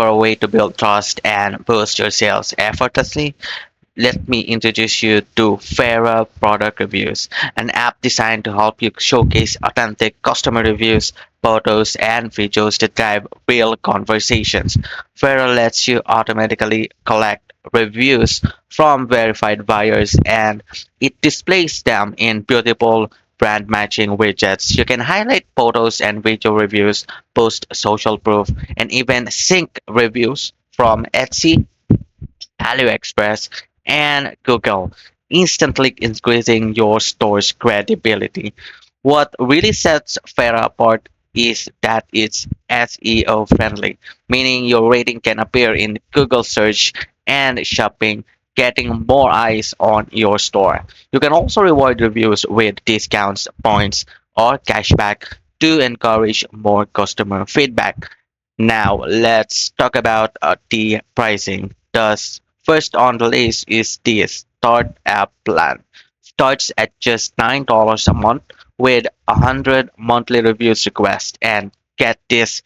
for a way to build trust and boost your sales effortlessly? Let me introduce you to Fera Product Reviews, an app designed to help you showcase authentic customer reviews, photos, and videos that drive real conversations. Fera lets you automatically collect reviews from verified buyers and it displays them in beautiful brand matching widgets. You can highlight photos and video reviews, post social proof, and even sync reviews from Etsy, AliExpress, and Google, instantly increasing your store's credibility. What really sets Fera apart is that it's SEO friendly, meaning your rating can appear in Google search and shopping, getting more eyes on your store. You can also reward reviews with discounts, points, or cashback to encourage more customer feedback. Now, let's talk about the pricing. Thus, first on the list is the Start App Plan. Starts at just $9 a month with 100 monthly reviews request. And get this,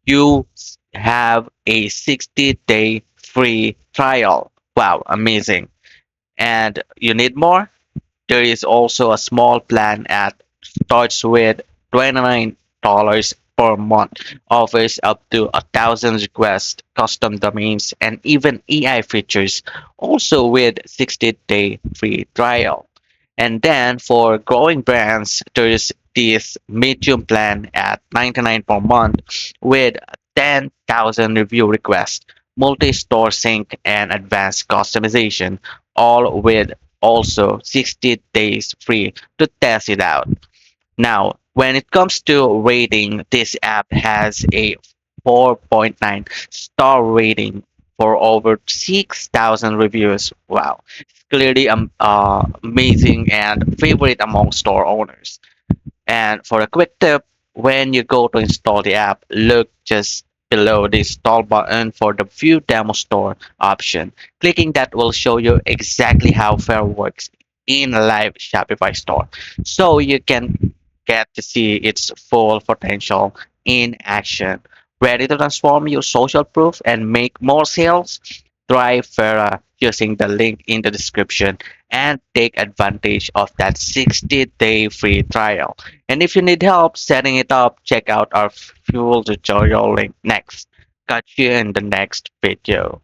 you have a 60-day free trial. Wow, amazing. And you need more? There is also a small plan at starts with $29 per month, offers up to 1,000 requests, custom domains, and even AI features, also with 60-day free trial. And then for growing brands, there's this medium plan at 99 per month with 10,000 review requests, multi-store sync, and advanced customization, all with also 60 days free to test it out. Now, when it comes to rating, this app has a 4.9 star rating for over 6,000 reviews. Wow, it's clearly amazing and favorite among store owners. And for a quick tip, when you go to install the app, look just below the install button for the View Demo Store option. Clicking that will show you exactly how Fair works in a live Shopify store. So you can get to see its full potential in action. Ready to transform your social proof and make more sales? Try Fera using the link in the description and take advantage of that 60-day free trial. And if you need help setting it up, check out our full tutorial link next. Catch you in the next video.